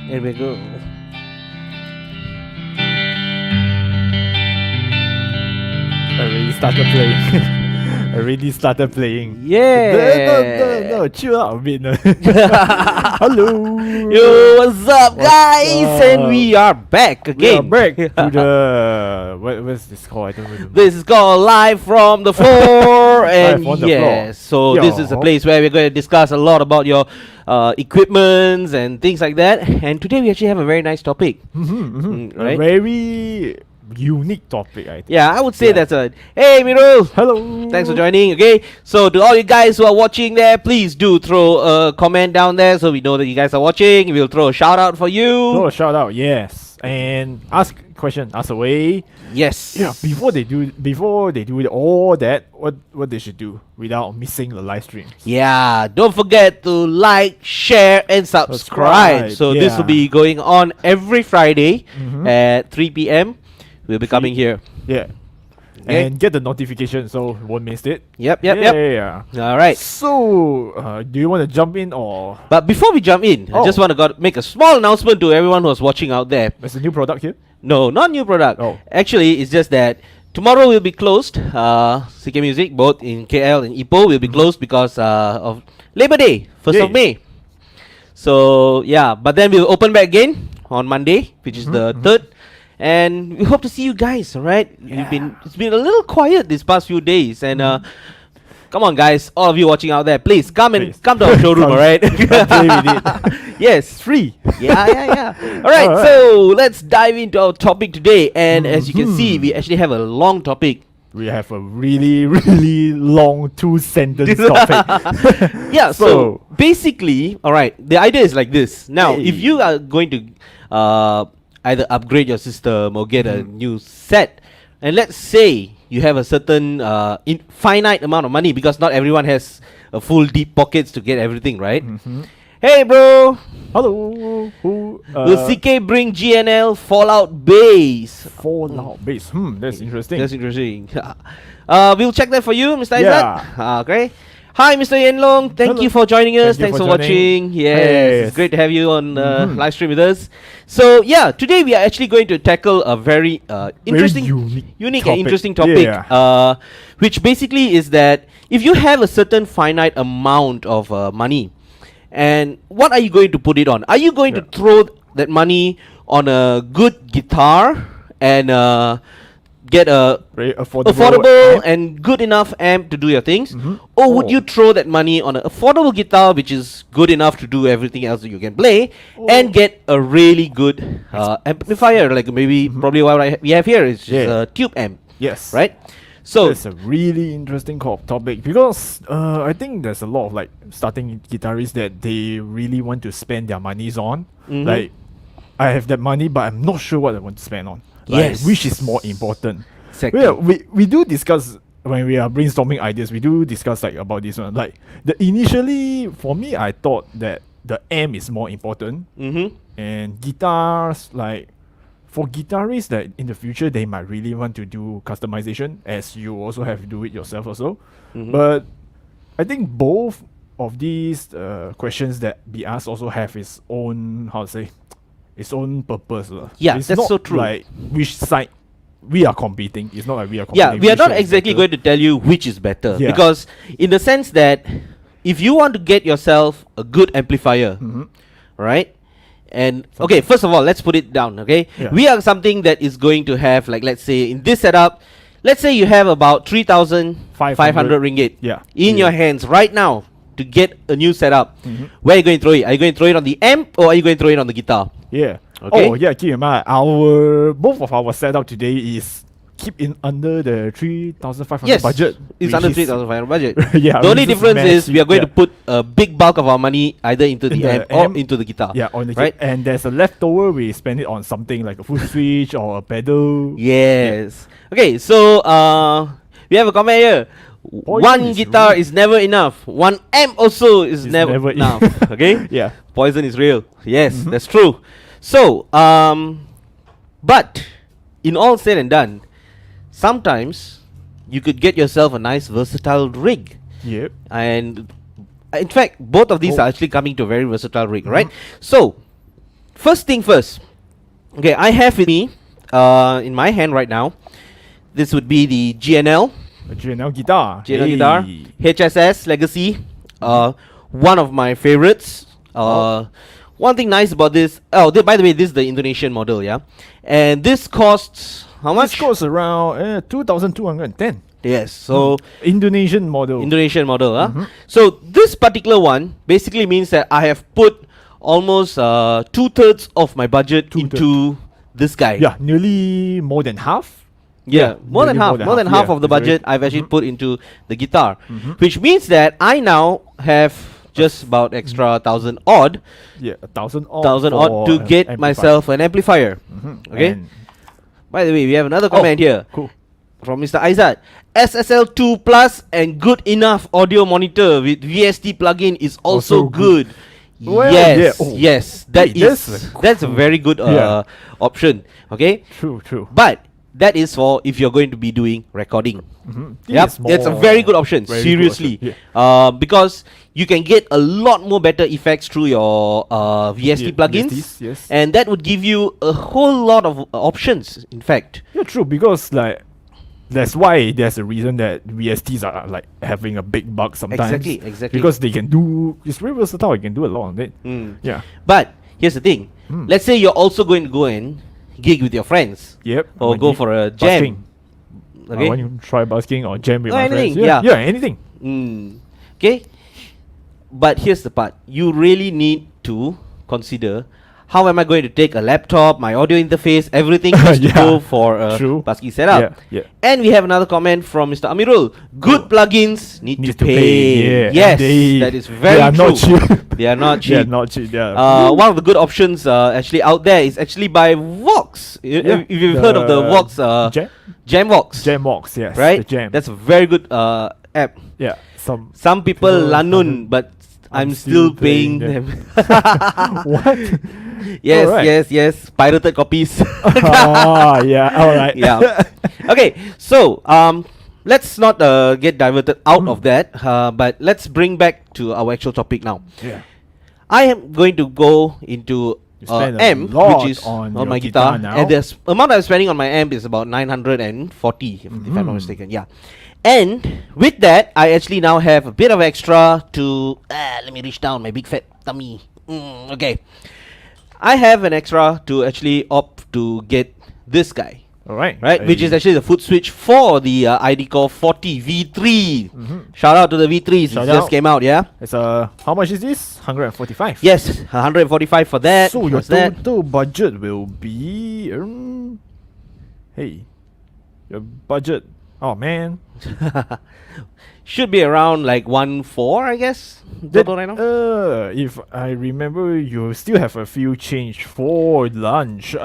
Here we go. Already started playing. Yeah. No, chill out a bit. Hello. Yo, what's up, What's guys? up? And we are back We again. are back to the what's this called? I don't remember. This is called Live from the Floor, and From the yeah, Floor. so this is a Yo. place where we're going to discuss a lot about your equipments and things like that. And today we actually have a very nice topic. Right? A very unique topic, I think. Yeah, I would say Yeah. that's a hey, Miro. Hello. Thanks for joining. Okay, so to all you guys who are watching there, please do throw a comment down there so we know that you guys are watching. We'll throw a shout out for you. Throw a shout out, yes, and ask question, ask away. Yes. Yeah, before they do all that, what they should do without missing the live stream. Yeah, don't forget to like, share, and subscribe. Subscribe, So this will yeah. be going on every Friday Mhm. at 3 p.m. We'll be coming here. Yeah. Okay. And get the notification so won't miss it. Yep. Yeah. All right. So, do you want to jump in or But before we jump in, I Oh. just want to make a small announcement to everyone who's watching out there. there's a new product here? No, not new product. Oh. Actually, it's just that tomorrow will be closed. CK Music, both in KL and Ipoh, will be closed because of Labor Day, 1st of Yay. May. So yeah, but then we'll open back again on Monday, which is the 3rd. And we hope to see you guys, alright? It's been a little quiet these past few days, and come on guys, all of you watching out there, please come Please. to our showroom, Come- alright? come play with it. Yes. It's free. Yeah. Alright, Alright. so let's dive into our topic today. And as you can see, we actually have a long topic. We have a really, really long 2-sentence topic. Yeah, so So- basically, alright, the idea is like this. Now, if Hey. you are going to either upgrade your system or get a new set, and let's say you have a certain finite amount of money, because not everyone has a full deep pockets to get everything, right? Hey bro, Hello. Who? will CK bring GNL Fallout base? Fallout base. That's interesting. That's interesting. We'll check that for you, Mr. Yeah. Isaac. Okay. Hi, Mr. Yenlong. Thank Hello. you for joining us. Thank Thanks you for for joining. watching. Yes, Yes. it's great to have you on live stream with us. So yeah, today we are actually going to tackle a very interesting, unique and interesting topic. Yeah. Which basically is that if you have a certain finite amount of money, and what are you going to put it on? Are you going to throw that money on a good guitar and get a Very affordable. affordable amp. and good enough amp to do your things, Mhm. or would Oh. you throw that money on an affordable guitar which is good enough to do everything else that you can play, and get a really good amplifier, like maybe probably what we have here is just Yeah. a tube amp, Yes. right? So It's a really interesting topic because I think there's a lot of like starting guitarists that they really want to spend their monies on. Mhm. Like, I have that money, but I'm not sure what I want to spend on. Like, Yes. which is more important? exactly. Well, we do discuss when we are brainstorming ideas. We do discuss like about this one. Like initially for me, I thought that the amp is more important, and guitars like. For guitarists that in the future they might really want to do customization, as you also have to do it yourself also. But I think both of these questions that be asked also have its own its own purpose. Yeah, it's that's not so true. Like which side we are competing. It's not like we are Yeah, competing. we are which not side is exactly better. going to tell you which is better, Yeah. because in the sense that if you want to get yourself a good amplifier, right? And okay, first of all, let's put it down. Okay, Yeah. we are something that is going to have, like, let's say in this setup, let's say you have about 3,500 ringgit Yeah. in Yeah. your hands right now to get a new setup. Mhm. Where are you going to throw it? Are you going to throw it on the amp, or are you going to throw it on the guitar? Yeah. Okay. Oh yeah, keep in mind both of our setup today is keep in under the 3,500 Yes, budget. it's which under is- 3,500 budget. Yeah, The only which is difference is massive. we are going Yeah. to put a big bulk of our money either into the, In the amp or amp. into the guitar. Yeah, on the right? and there's a leftover. We spend it on something like a full switch or a pedal. Yes. Okay, so we have a comment here. Poison One is guitar real. is never enough. One amp also is It's never, never enough. Okay? Yeah. Poison is real. Yes, that's true. So, but in all said and done, sometimes you could get yourself a nice versatile rig. Yep. And in fact, both of these Oh. are actually coming to a very versatile rig, right? So, first thing first. Okay, I have with me, in my hand right now, this would be the GNL. Adrenal guitar. GNL guitar. HSS Legacy. One of my favorites. One thing nice about this. By the way, this is the Indonesian model, yeah. And this costs how much? This costs around 2,210. Yes. So Indonesian model. Huh? So this particular one basically means that I have put almost 2/3 of my budget into this guy. Yeah, nearly more than half. Yeah, more than half of the budget I've actually put into the guitar, which means that I now have just about extra 1,000 odd. Yeah, 1,000 odd. To get myself an amplifier. Okay. And by the way, we have another comment here. Cool. From Mr. Aizat. SSL2 Plus and good enough audio monitor with VST plugin is also good. Well, yes, yeah. Oh. Yes, that's a very good option. Okay, True. but that is for if you're going to be doing recording. This is it's a very good option. very good Seriously, option, because you can get a lot more better effects through your VST plugins, VSTs, yes. and that would give you a whole lot of options. In fact, Yeah, true, because like that's why there's a reason that VSTs are like having a big buck sometimes. Exactly. Because they can do, it's very versatile, you can do a lot of it. Yeah. But here's the thing. Let's say you're also going to go and gig with your friends. Yep. Or When go you- for a busking. jam. Okay. When you try busking or jam with Or my anything, friends. yeah. Anything. Okay. But here's the part. You really need to consider, how am I going to take a laptop, my audio interface, everything has to Yeah, go for a true. busking setup. Yeah. And we have another comment from Mr. Amirul. Good plugins need to pay. Yeah. Yes, And that is very they are true. not cheap. They are not cheap. They are not cheap. Yeah. One of the good options actually out there is actually by Vox. Yeah, If you've heard of the Vox Jamvox, Jambox, yes. right? The Jam. That's a very good app. yeah. Some people People lanun, but I'm still paying them. What? Yes, Alright. yes. Pirated copies. Yeah. All right. Yeah. Okay, so let's not get diverted out of that, but let's bring back to our actual topic now. Yeah. I am going to go into You spend a amp, lot which is on on your my guitar guitar, now. and the amount I'm spending on my amp is about 940, if I'm not mistaken. Yeah, and with that, I actually now have a bit of extra to. Let me reach down my big fat tummy. Okay, I have an extra to actually opt to get this guy. All right. Right, which is actually the foot switch for the ID Core 40 V3. Shout out to the V3s, Shout it just out. came out, yeah? It's how much is this? 145. Yes, 145 for that. So your What's that? total budget will be hey, your budget. Oh man. Should be around like 1.4, I guess. Total right now. If I remember, you still have a few change for lunch.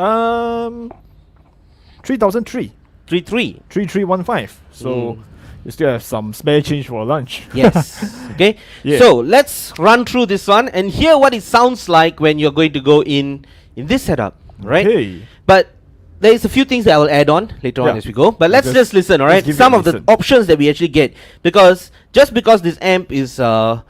3,003. 3.3. 3,315. So you still have some spare change for lunch. Yes. Okay. Yeah. So let's run through this one and hear what it sounds like when you're going to go in this setup, right? Okay. But there is a few things that I will add on later on Yeah. as we go. But let's just listen, all right? give it Some a of the listen. options that we actually get, because just because this amp is, I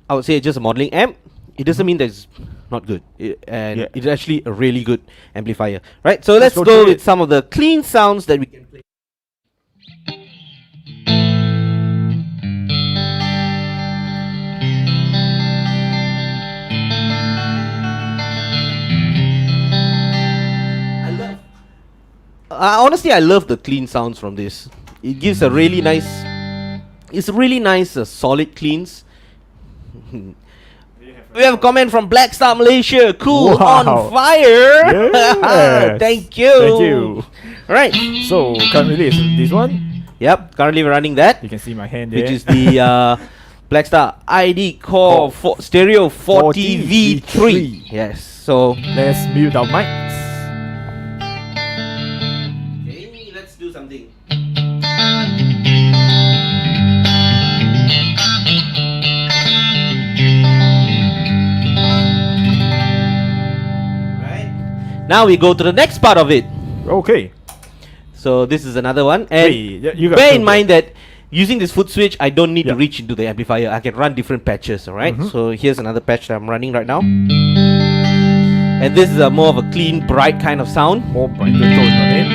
would say, just a modeling amp, it doesn't mean that it's not good. And it's actually a really good amplifier, right? So let's go go through with it. some of the clean sounds that we can play. Honestly, I love the clean sounds from this. It gives a really nice, it's really nice, solid cleans. We have a comment from Black Star Malaysia. Cool, Wow. on fire. Yes. Thank you. Thank you. Right. So currently it's this one. Yep. Currently we're running that, You can see my hand there. which is the Black Star ID Core Stereo 40 V3. Yes. So Let's mute our mics. okay, let's do something. Right. Now we go to the next part of it. Okay. So this is another one, and You got bear in two. mind that using this foot switch, I don't need to Yeah. reach into the amplifier. I can run different patches. All right. So here's another patch that I'm running right now. And this is a more of a clean, bright kind of sound. More brighter tone on it.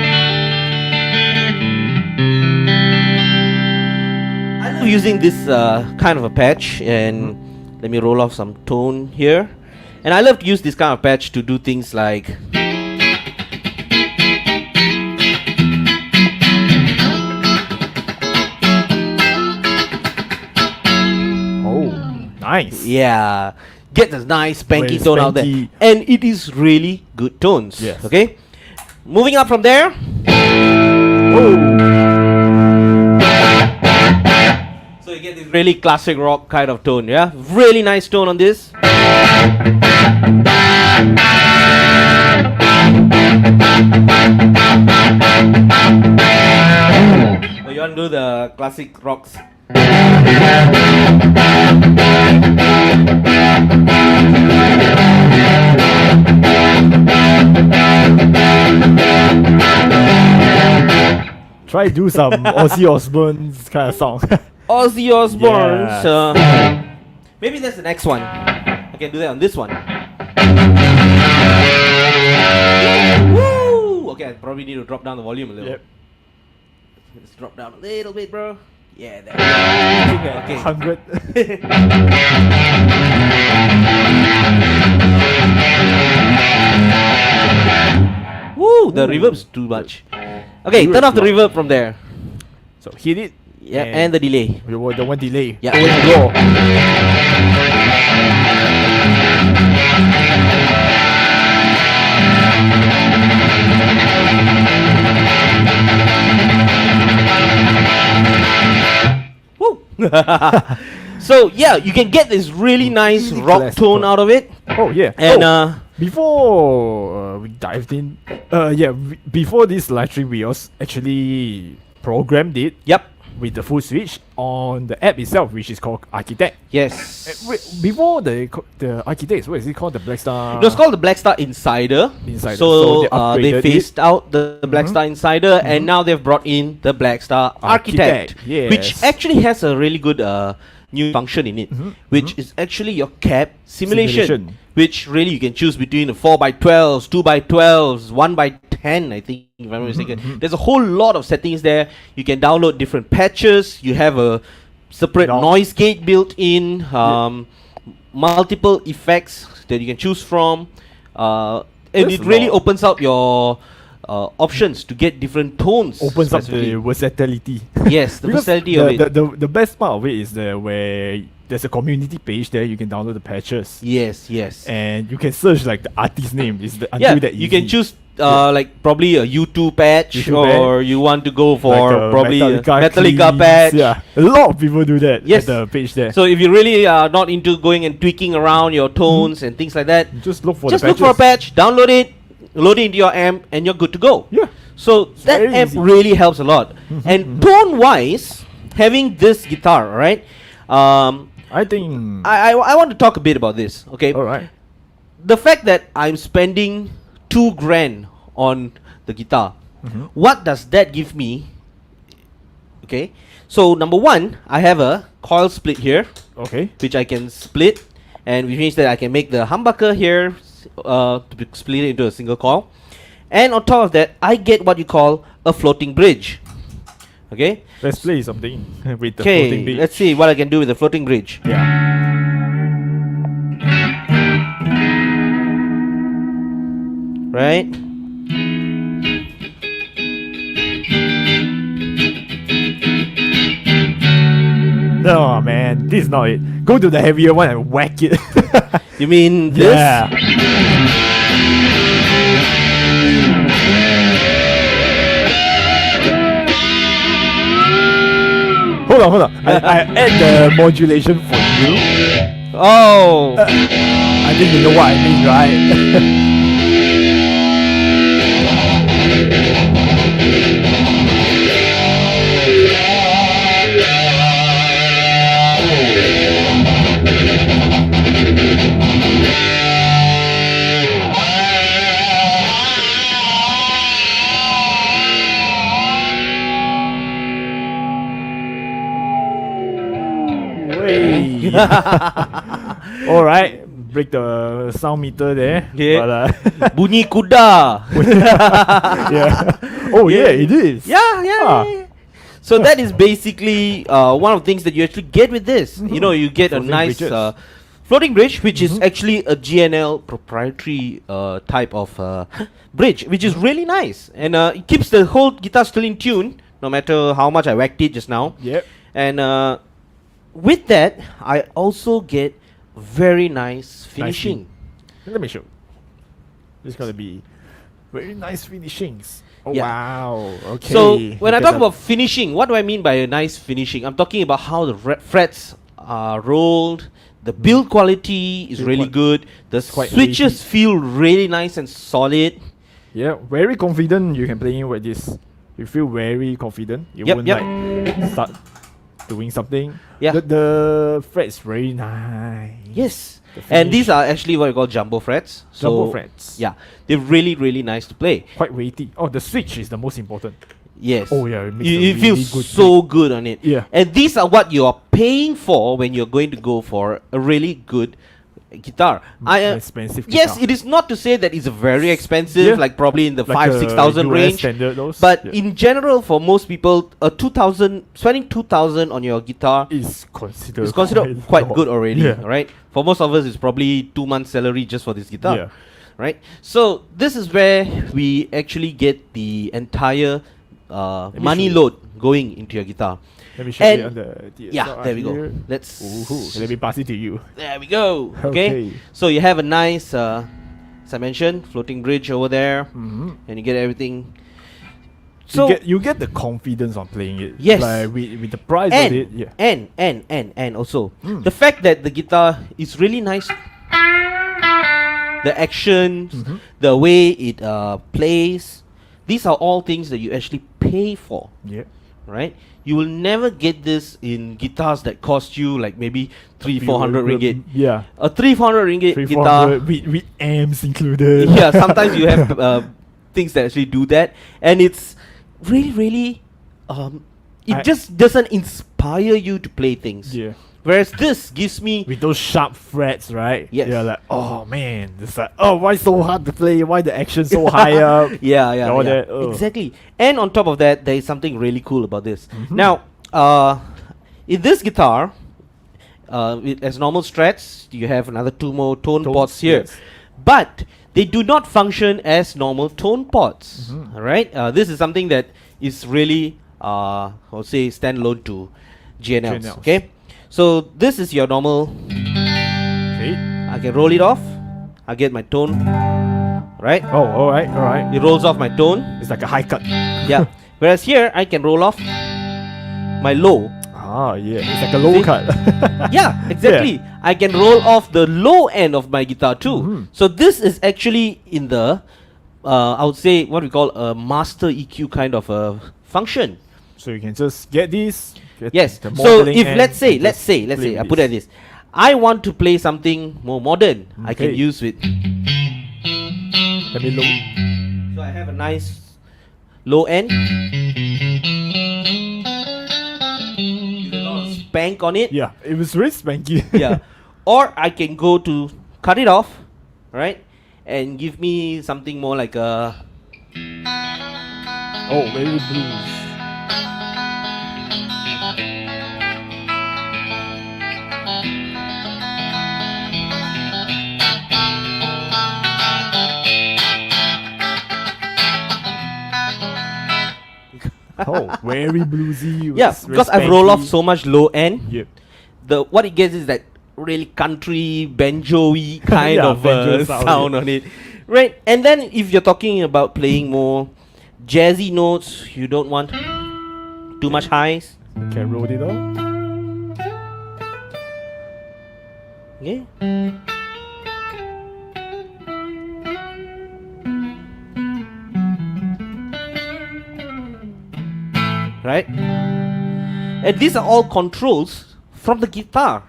I love using this kind of a patch, and let me roll off some tone here. And I love to use this kind of patch to do things like Nice. yeah, get a nice spanky Very tone out there, spanky. and it is really good tones. Yes. Okay, moving up from there. Oh. So you get this really classic rock kind of tone. Yeah, really nice tone on this. So you want to do the classic rocks. Try do some Ozzy Osbourne's kind of song. Ozzy Osbourne's. Yes. Maybe that's the next one. I can do that on this one. Woo! Okay, I probably need to drop down the volume a little. Yep. Let's drop down a little bit, bro. Yeah, there. Okay. 100. Woo! The reverb's too much. Okay, turn off the reverb from there. So hit it. Yeah, and the delay. We want the one delay. Yeah. Oh, wait, go. Woo! So yeah, you can get this really nice Really rock classical. tone out of it. Oh yeah. And Before we dived in, before this live stream, we also actually programmed it yep. with the full switch on the app itself, which is called Architect. Yes. Wait, before the Architect, what is it called? The Black Star. It was called the Black Star Insider. Insider. So, So they they upgraded phased out the Black Mhm. Star Insider, and now they've brought in the Black Star Architect, Architect, which yes. actually has a really good new function in it, Mhm, which is actually your cab simulation, Simulation. which really you can choose between the 4x12s, 2x12s, 1x10, I think, if I'm not mistaken. mhm. There's a whole lot of settings there. You can download different patches. You have a separate noise gate built in, multiple effects that you can choose from, and There's it a really lot. opens up your options to get different tones. Opens up specifically. the versatility. Yes, the Because versatility of it. The best part of it is where there's a community page there. You can download the patches, Yes, yes. and you can search like the artist name. Until Yeah, that you can easy. choose like probably a U2 patch, U2 or you want to go for Like a probably a Metallica cleans. patch. Yeah, a lot of people do that. Yes. At the page there. So if you really are not into going and tweaking around your tones and things like that, Just look for just the look for a patches. patch, download it, load it into your amp, and you're good to go. Yeah. So that very amp easy. really helps a lot. And tone-wise, having this guitar, right? I think. I want to talk a bit about this. Okay, All right. the fact that I'm spending $2,000 on the guitar, what does that give me? Okay, so number one, I have a coil split here, Okay. which I can split, and which means that I can make the humbucker here to split it into a single coil, and on top of that, I get what you call a floating bridge. Okay, Let's play something with the floating okay, beat. let's see what I can do with the floating bridge. Yeah. Right? No man, this is not it. Go to the heavier one and whack it. You mean this? Yeah. Hold on. I add the modulation for you. Oh, I think you know what I mean, right? All right, break the sound meter there. Yeah. But, Bunyi kuda. yeah. Oh yeah, it is. Yeah. So that is basically one of the things that you actually get with this. You know, you get a Floating nice bridges. floating bridge, which is actually a GNL proprietary type of bridge, which is really nice, and it keeps the whole guitar still in tune, no matter how much I whacked it just now. Yep. And with that, I also get very nice finishing. Let me show. It's gonna be very nice finishings. Oh Yeah. wow. Okay. So when I Look talk at about finishing, what do I mean by a nice finishing? I'm talking about how the frets are rolled. The build quality is Build really good. The quite switches feel really nice and solid. yeah, very confident you can play in with this. You feel very confident. You Yep, won't yep. like start doing something. Yeah. The fret is very nice. Yes. The And these finish. are actually what you call jumbo frets. So Jumbo frets. yeah, they're really, really nice to play. Quite weighty. Oh, the switch is the most important. Yes. Oh yeah, it makes a It really feels good so good on it. Yeah. And these are what you are paying for when you're going to go for a really good guitar. expensive Yes, guitar. it is not to say that it's very expensive, Yeah. like probably in the Like 5,000-6,000 US range. standard those. But yeah. in general, for most people, spending 2,000 on your guitar is considered is considered quite lot. good already, Yeah. right? For most of us, it's probably 2 months' salary just for this guitar, Yeah. right? So this is where we actually get the entire me money show you. load going into your guitar. Let me show And you on the DSLR yeah, there we go. here. Let's. Ooh, let me pass it to you. There we go. Okay. Okay. So you have a nice, as I mentioned, floating bridge over there, Mm-hmm. and you get everything. So you get the confidence on playing it. Yes. Like with the price of it. Yeah. and also Mm. the fact that the guitar is really nice. The actions, Mhm. the way it plays, these are all things that you actually pay for, Yeah. right? You will never get this in guitars that cost you like maybe 300-400 ringgit. Yeah. A 300 ringgit 300-400 guitar. with amps included. Yeah, sometimes you have things that actually do that, and it's really it just doesn't inspire you to play things. Yeah. Whereas this gives me With those sharp frets, right? Yes. You're like, oh man, it's like, oh, why so hard to play? Why the action so high up? yeah all that, ugh. exactly. And on top of that, there is something really cool about this. Mhm. Now, in this guitar, as normal strats, you have another 2 more tone Tones, pots here, yes. but they do not function as normal tone pots. Mhm. All right, this is something that is really, I would say, standalone to GNLs. GNLs. Okay, so this is your normal. Okay. I can roll it off. I get my tone. Right, Oh, alright, alright. it rolls off my tone. It's like a high cut. Yeah. Whereas here, I can roll off my low. Ah, yeah. It's like a low See? cut. Yeah, exactly. I can roll off the low end of my guitar too. Mhm. So this is actually in the, I would say, what we call a master EQ kind of a function. So you can just get this. Get Yes. the So modeling if and let's say, just play I with put it this. like this. I want to play something more modern. I can Okay. use with. Let me look. So I have a nice low end. With a lot of spank on it. Yeah, it was very spanky. Yeah. Or I can go to cut it off, right? And give me something more like a. Oh, very blues. Oh, very bluesy. Yeah, very because I've rolled off spanky. so much low end. Yep. The what it gets is that really country banjo-y kind Yeah, of banjo sound, sound yeah. on it, right? And then if you're talking about playing more jazzy notes, you don't want too much highs. Can roll it off. Okay. Right? And these are all controls from the guitar.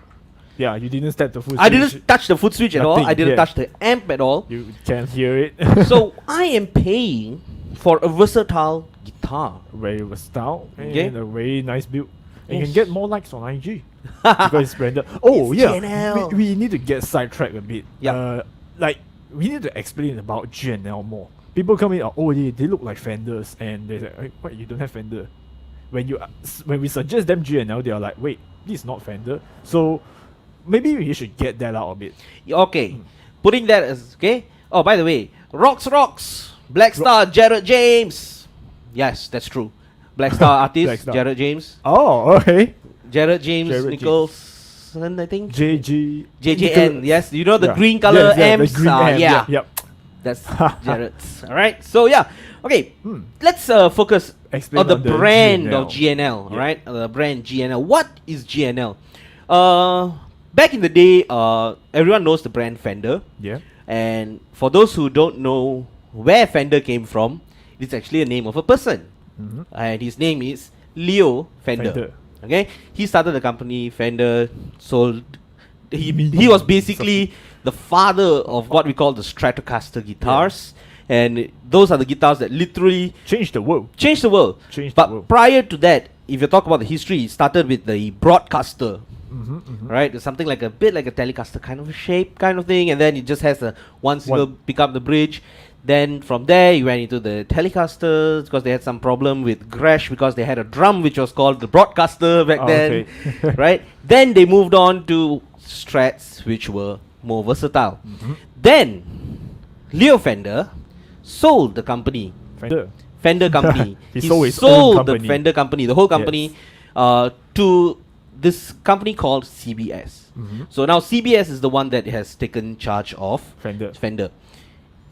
Yeah, you didn't step the foot. I switch. didn't touch the foot switch at all. Nothing, I didn't yeah. touch the amp at all. You can hear it. So I am paying for a versatile guitar. Very versatile Okay. and a very nice build. And you Yes. can get more likes on IG. because it's branded. Oh It's yeah, GNL. we need to get sidetracked a bit. Yep. Like we need to explain about GNL more. People come in, oh they look like Fenders, and they say, hey, what, you don't have Fender? When we suggest them GNL, they are like, wait, this is not Fender. So maybe we should get that out of it. Okay, putting that as okay. Oh, by the way, rocks, Black Star, Jared James. Yes, that's true. Black Star artist, Black Star. Jared James. Oh, okay. Jared James Jared Nicholson, I think. JJN. Yes, you know the Yeah. green color Yes, yeah, the M's. green M, yeah, Yep. that's Jared's. All right. So yeah, okay. Let's focus Explain on the on the brand GNL. of GNL. Yeah. Right, the brand GNL. What is GNL? Back in the day, everyone knows the brand Fender. Yeah. And for those who don't know where Fender came from, it's actually a name of a person. And his name is Leo Fender. Okay, he started the company. Fender sold. He was basically the father of what we call the Stratocaster guitars, and those are the guitars that literally Change the world. changed the world. Changed the But world. prior to that, if you talk about the history, it started with the Broadcaster. Right, it's something like a bit like a Telecaster kind of a shape, kind of thing, and then it just has a one single pickup, the bridge. Then from there, you went into the Telecasters because they had some problem with Gresh because they had a drum which was called the Broadcaster back then, Okay. right? Then they moved on to Strats, which were more versatile. Then Leo Fender sold the company, Fender company. He sold his own sold the company. Fender company, the whole company, to this company called CBS. So now CBS is the one that has taken charge of Fender.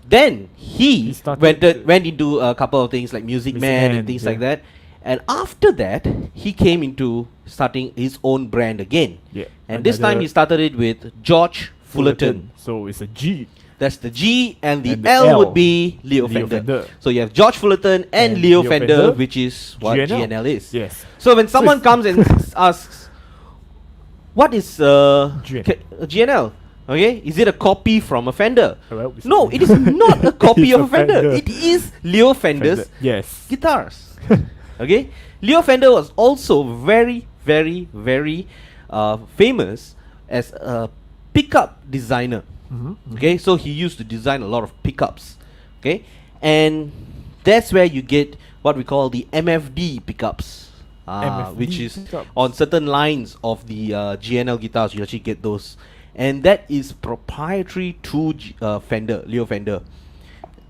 Then he started went into a couple of things like Music Man and things like that. And after that, he came into starting his own brand again. Yeah. And this time he started it with George Fullerton. So it's a G. That's the G, and the And the L, L, would be Leo Fender. So you have George Fullerton and Leo Fender, which is what GNL is. Yes. So when someone comes and asks, what is GNL? Okay, is it a copy from a Fender? Well, No, it is not a copy of a It's a Fender. Fender. It is Leo Fender's Yes. guitars. Okay, Leo Fender was also very, very, very famous as a pickup designer. Okay, so he used to design a lot of pickups. Okay, and that's where you get what we call the MFD pickups, which is pickups. on certain lines of the GNL guitars. You actually get those, and that is proprietary to Fender, Leo Fender.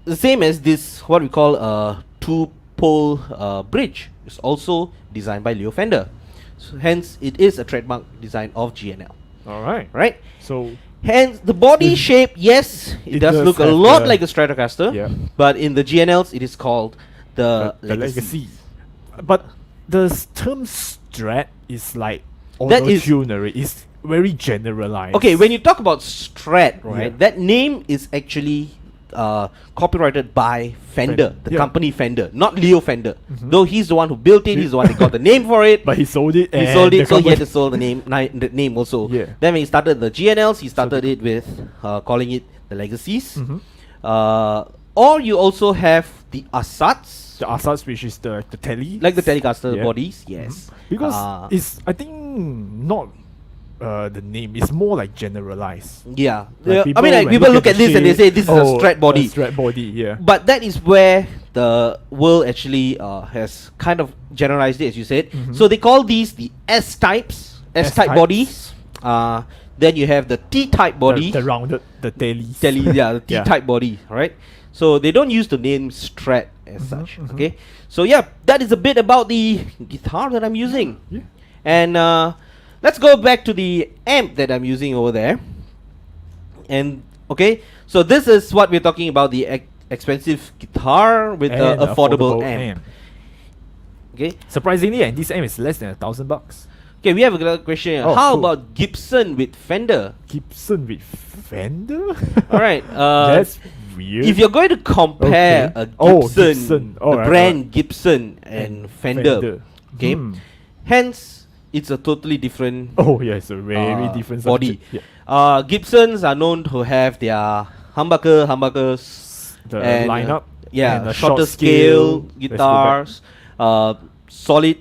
The same as this, what we call a two-pole bridge, is also designed by Leo Fender. So hence, it is a trademark design of GNL. All right. Right? So Hence, the body shape, yes, it does look a have lot the- like a Stratocaster, Yeah. but in the GNLs, it is called the legacy. But the term Strat is like That is- auto-tune already. It's very generalized. Okay, when you talk about Strat, right, Yeah. that name is actually copyrighted by Fender, the Yeah. company Fender, not Leo Fender. Though he's the one who built it, he's the one that got the name for it. But he sold it. He and sold the it, so he had company- to sold the name also. Yeah. Then when he started the GNLs, he started it with calling it the Legacies. Or you also have the Asats, the Asas, which is the telly, like the Telecaster Yeah. bodies, yes. because it's I think not the name. It's more like generalized. Yeah. Like I mean, like when people look the at this and they say shape, this is a Strat body. Strat body, yeah. But that is where the world actually has kind of generalized it, as you said. So they call these the S-types, S-type S-types. bodies. Then you have the T-type body. The rounded, the tellies. Yeah, the Yeah. T-type body, right? So they don't use the name Strat as such. Okay. So yeah, that is a bit about the guitar that I'm using. Yeah. And let's go back to the amp that I'm using over there. And okay, so this is what we're talking about, the expensive guitar with the And affordable amp. Okay. Surprisingly, and this amp is less than $1,000. Okay, we have a question here. Oh, How cool. about Gibson with Fender? Gibson with Fender? Alright, That's weird. if you're going to compare Okay. a Oh, Gibson, Gibson. the Alright, brand Gibson and Fender, okay, Hmm. hence it's a totally different Oh, yeah, it's a very different body. subject. Yeah. Gibsons are known to have their humbuckers, The and, lineup. yeah, and a shorter short scale scale. Let's go back. guitars,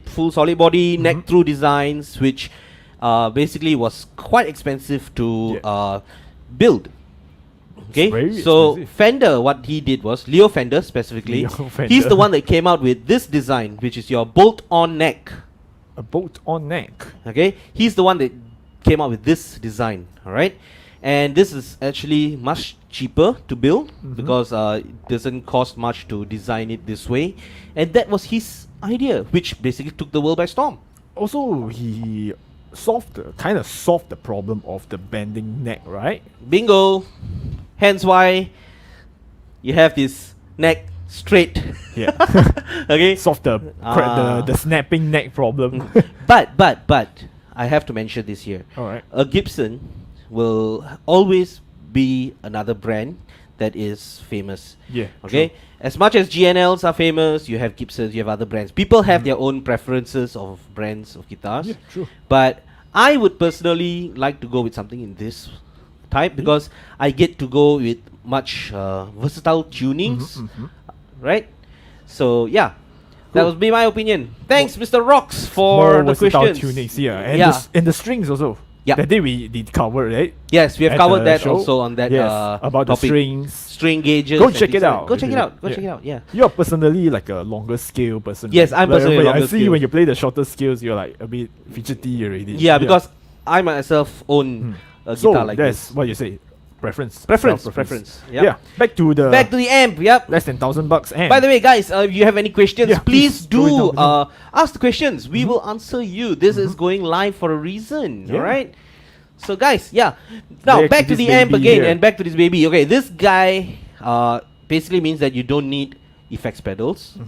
full solid body, neck through designs, which basically was quite expensive to Yeah. build. Okay, very so expensive. Fender, what he did was Leo Fender specifically. Leo Fender. He's the one that came out with this design, which is your bolt-on neck. A bolt-on neck. Okay, he's the one that came out with this design. All right, and this is actually much cheaper to build because it doesn't cost much to design it this way, and that was his idea, which basically took the world by storm. Also, he kind of solved the problem of the bending neck, right? Bingo. Hence why you have this neck straight. Yeah. Okay. Solved the snapping neck problem. But I have to mention this here. All right. A Gibson will always be another brand that is famous. Yeah. Okay. As much as GNLs are famous, you have Gibsons, you have other brands. People have their own preferences of brands of guitars. Yeah, true. But I would personally like to go with something in this type because I get to go with much versatile tunings, right? So yeah, that Cool. would be my opinion. Thanks, Mr. Rocks, More for the versatile questions. tunings, yeah, and Yeah. and the strings also. Yeah. That day we did cover, right? Yes, we have At covered the that show. also on that Yes, about the topic. strings. String gauges. Go and check things it like out. that. Go check it Yeah. out. Go check it out. Yeah. You're personally like a longer scale person. Yes, right? I'm personally when longer I see scale. when you play the shorter scales, you're like a bit fidgety already. Yeah, because I myself own a so guitar like that's this. what you say. Preference. Preference. Self-preference. Yep. Yeah. Back to the Back to the amp. Yep. less than $1,000 amp. By the way, guys, if you have any questions, Yeah, please please throw it do down below. ask the questions. We will answer you. This is going live for a reason. Yeah. All right. So, guys, yeah. Now Back back to to the this amp baby again, here. and back to this baby. Okay, this guy basically means that you don't need effects pedals.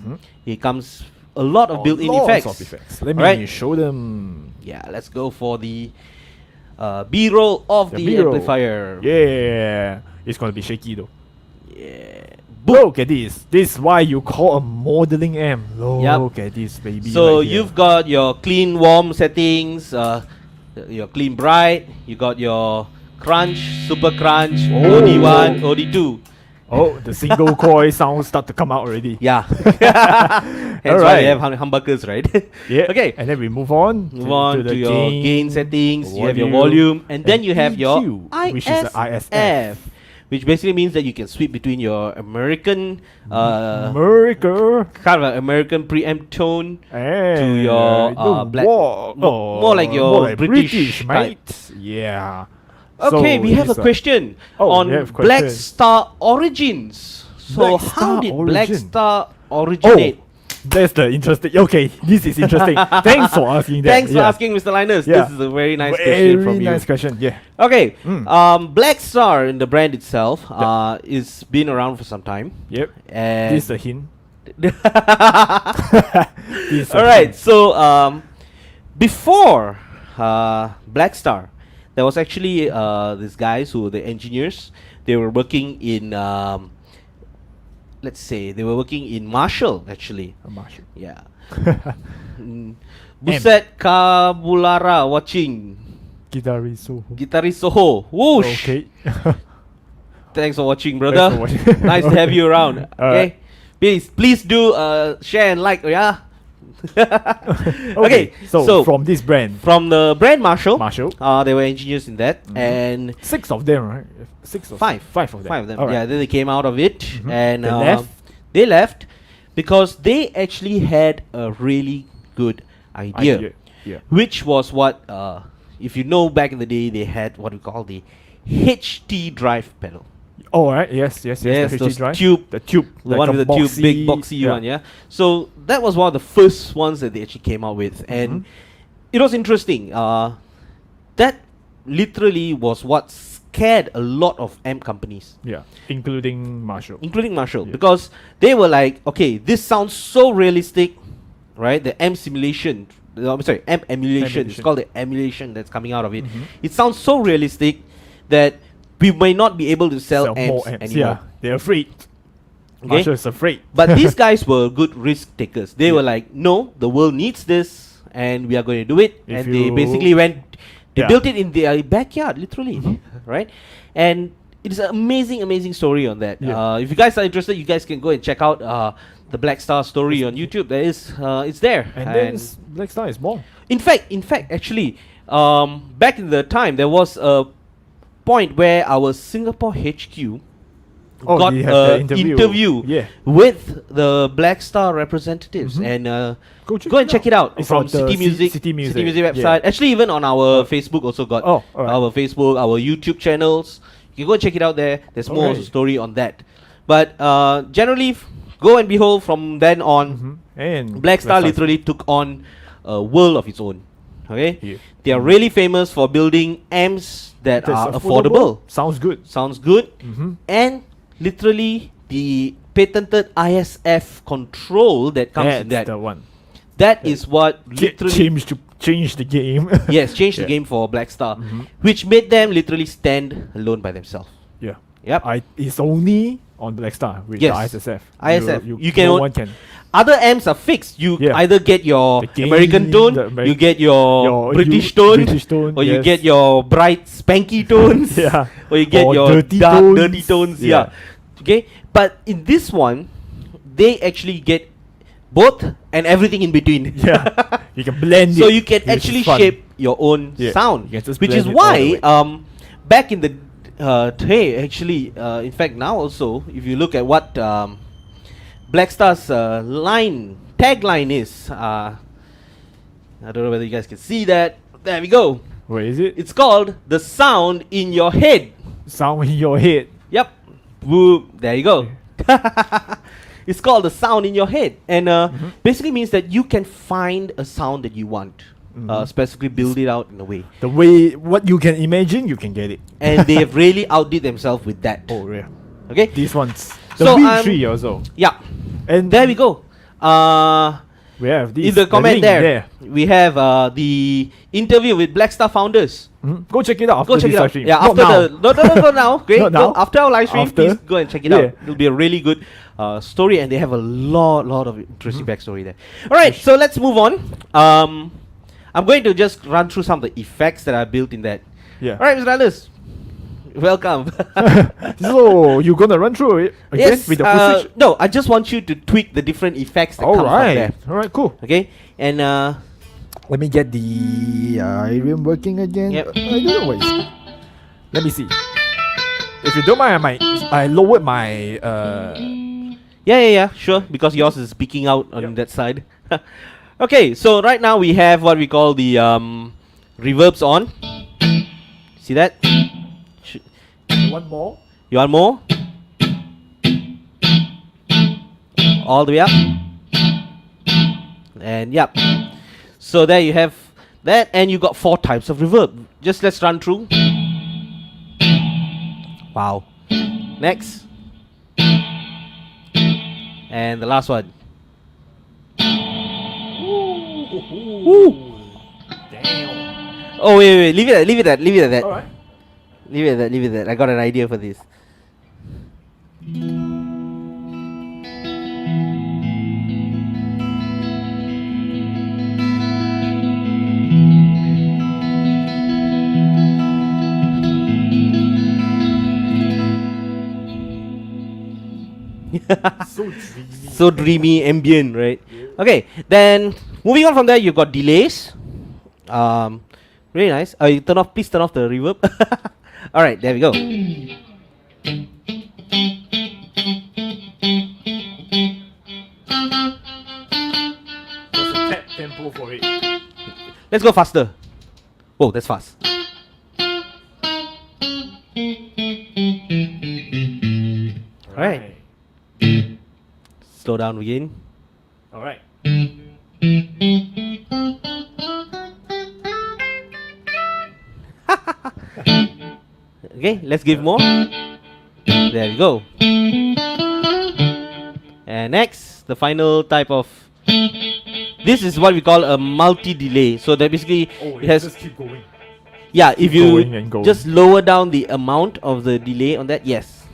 It comes a lot of built-in Lots effects. of effects. Let me Alright. show them. Yeah, let's go for the B-roll of the B-roll. amplifier. Yeah. It's gonna be shaky though. Yeah. Look at this. This is why you call a modeling amp. Look at this baby. So right here. you've got your clean warm settings, your clean bright, you got your crunch, super crunch, Oh. OD1, OD2. the single coil sounds start to come out already. Yeah. Hence why Alright. they have humbuckers, right? Yeah. Okay. And then we move on. Move on to the your gain settings, you have your volume, volume, and then you have your EQ, which is the ISF, which basically means that you can sweep between your American, America kind of an American preamp tone and your, the black- war- more like your more like British mate. Yeah. Okay, So we have a these are- question Oh, on we have Black question. Star origins. So Black how Star did Black origin. Star originate? That's the interesting. Okay, this is interesting. Thanks for asking that. Thanks for Yeah. asking, Mr. Linus. Yeah. This is a very nice Very question from nice you. question. Yeah. Okay, Mm. Black Star in the brand itself is been around for some time. Yep. And This is a hint. This is a all right, hint. so before Black Star, there was actually these guys who were the engineers. They were working in let's say they were working in Marshall actually. Marshall. Yeah. Buset Kabulara watching Guitarist. Guitarist Soho. Whoosh. Okay. Thanks for watching, brother. Thanks for watching. Nice to have you around. Okay. Alright. Please do share and like, yeah. Okay. So from this brand, from the brand Marshall, Marshall, they were engineers in that, and 6 of them, right? 6 or Five. 5 of them. five of them. Alright. Yeah, then they came out of it, and They left? They left because they actually had a really good idea. Yeah. Which was what, if you know, back in the day, they had what we call the Hd5 pedal. Oh, right. Yes. Yes, The those HD drive. tube, The tube. the like one a with the tube, big boxy one, yeah. So that was one of the first ones that they actually came out with, and it was interesting. That literally was what scared a lot of amp companies, Yeah. Including Marshall. including Marshall, Yeah. because they were like, okay, this sounds so realistic, right? The amp simulation, I'm sorry, amp emulation. It's Emulation. called the emulation that's coming out of it. It sounds so realistic that we may not be able to sell Sell amps, more amps. anymore. Yeah. They're afraid. Okay? Marshall is afraid. But these guys were good risk takers. They were like, no, the world needs this, and we are going to do it. If And they you- basically went, they Yeah. built it in their backyard, literally, right? And it is an amazing story on that. Yeah. If you guys are interested, you guys can go and check out the Black Star story on YouTube. There is, it's there. And then Black Star is more. in fact, actually, back in the time, there was a point where our Singapore HQ got they have an the interview Yeah. with the Black Star representatives, and go and check it out It's from on the City Music, City Music, website. Actually, even on our Facebook also got alright. our Facebook, our YouTube channels. You can go and check it out there. There's more Alright. story on that. But generally, go and behold, from then on, And Black Star literally took on a world of its own. Okay, Yeah. they are really famous for building amps that That's are affordable. Sounds good. Sounds good, Mm-hmm. and literally the patented ISF control that comes That's in that. the one. That is what literally Change the game. yes, changed the Yeah. game for Black Star, Mhm. which made them literally stand alone by themselves. Yeah. Yep. It's only on Black Star with Yes. the ISSF. ISF. You can no on- one can. Other amps are fixed. You Yeah. either get your The gain, American tone, the Ameri- you get your British tone, British tone, or you yes. get your bright spanky tones, Yeah. or you get Or your dirty dark tones. dirty tones. Yeah. Yeah. Okay. But in this one, they actually get both and everything in between. Yeah. You can blend So it. you can which is actually fun. shape your own Yeah. sound, You can just which blend is it all why the back in the actually in fact now also, if you look at what Black Star's tagline is, I don't know whether you guys can see that. There we go. Where is it? It's called the sound in your head. Sound in your head. Yep. Whoop. There you go. It's called the sound in your head, and basically means that you can find a sound that you want. Specifically build it out in a way, The way what you can imagine, you can get it. and they have really outdid themselves with that. Oh yeah. Okay, These ones. The So, V3 also. yeah, And there we go. we have this. In the comment link there, we have the interview with Black Star founders. Mhm. Go check it out after Go check this it out. live stream. Yeah, Not after now. the no now. Great. Not Go now. after our live stream, After. please go and check it Yeah. out. It'll be a really good story, and they have a lot of interesting backstory there. All right, so let's move on. I'm going to just run through some of the effects that I built in that. Yeah. All right, Mr. Alice, welcome. So you're gonna run through it again Yes. with the footage. No, I just want you to tweak the different effects that come from there. Alright, cool. Okay, and Let me get the Arium working again. Yep. I don't know what it's. Let me see. If you don't mind, I lowered my yeah, sure, because yours is peeking out on Yep. that side. Okay, so right now we have what we call the reverbs on. See that? one more. You want more? All the way up. And yep. So there you have that, and you got 4 types of reverb. Just let's run through. Wow. Next. And the last one. Woo. Damn. Oh wait, leave it at that. Alright. Leave it at that. I got an idea for this. So dreamy. So dreamy, ambient, right? Okay, then moving on from there, you've got delays. Really nice. You please turn off the reverb. All right, there we go. There's a tap tempo for it. Let's go faster. Whoa, that's fast. All right, slow down again. Alright. Okay, let's give more. There we go. And next, the final type of. This is what we call a multi-delay. So that basically it has. just keep going. Yeah, if you going and going. just lower down the amount of the delay on that, yes.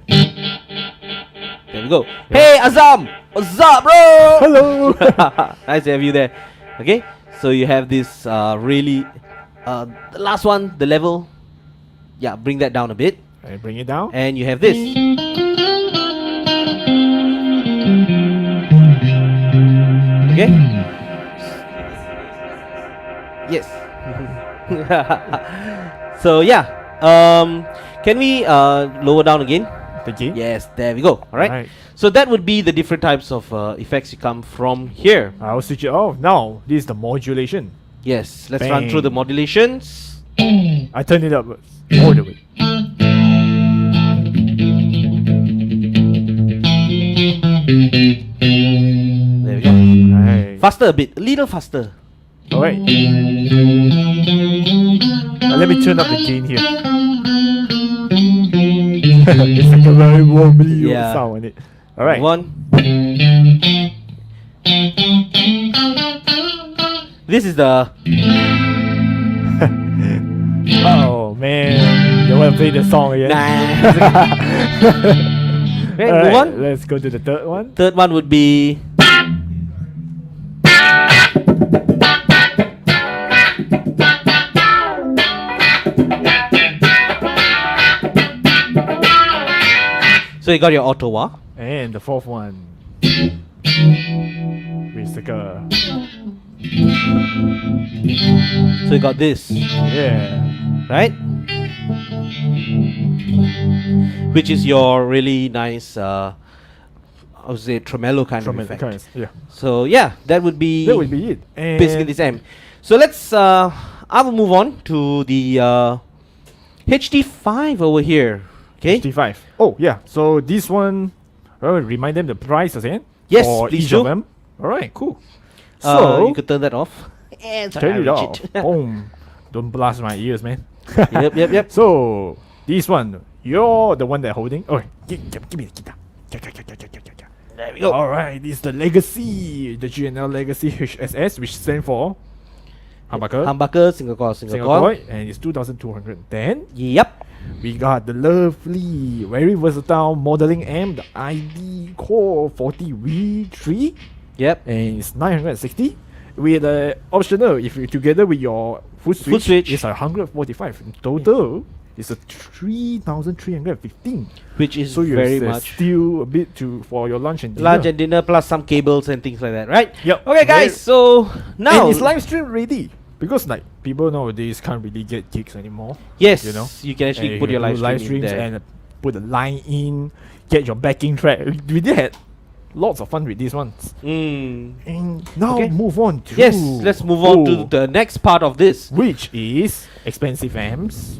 There we go. Hey Azam! What's up, bro? Hello. Nice to have you there. Okay, so you have this really. The last one, the level. Yeah, bring that down a bit. I bring it down. And you have this. Okay? Yes. So yeah, can we lower down again? The gain? Yes, there we go. All right. Right. So that would be the different types of effects you come from here. I'll switch it off. Now, this is the modulation. Yes, let's run through the Bang. modulations. I turn it up all the way. There we go. Right. Faster a bit, a little faster. Alright. Let me turn up the gain here. It's like a very wobbly Yeah. sound on it. Alright. One. This is the Oh man, you wanna play the song again? Okay, Alright, move on. let's go to the third one. Third one would be so you got your Ottawa. And the fourth one. With the girl. So you got this, Yeah. right? Which is your really nice I would say tremolo kind of effect. Yeah. So yeah, that would be That would be it. And basically this amp. So let's I will move on to the HD5 over here. Okay. Hd5. Oh yeah. So this one, remind them the price again. Yes, for please each do. of them. All right, cool. So you could turn that off. And turn it off. Boom. Don't blast my ears, man. Yep. So this one, you're the one that holding. Oh, give me the guitar. There we go. All right, this is the Legacy, the GNL Legacy HSS, which stands for humbucker, Humbucker, single coil. single coil, and it's 2,210. Yep. We got the lovely, very versatile modeling amp, the ID Core 40V3, Yep. and it's 960. With the optional, if you together with your foot switch, it's 145. In total, it's a 3,315. Which is So very you're much still a bit to for your lunch and dinner. lunch and dinner plus some cables and things like that, right? Yep. Okay, guys. So now And it's live stream ready because like people nowadays can't really get gigs anymore. yes, you know, you can actually And put you your can do live stream in streams there. and put the line in, get your backing track. We did had lots of fun with these ones. Mm. And now Okay. move on to Yes, let's move on to the next part of this. which is expensive amps,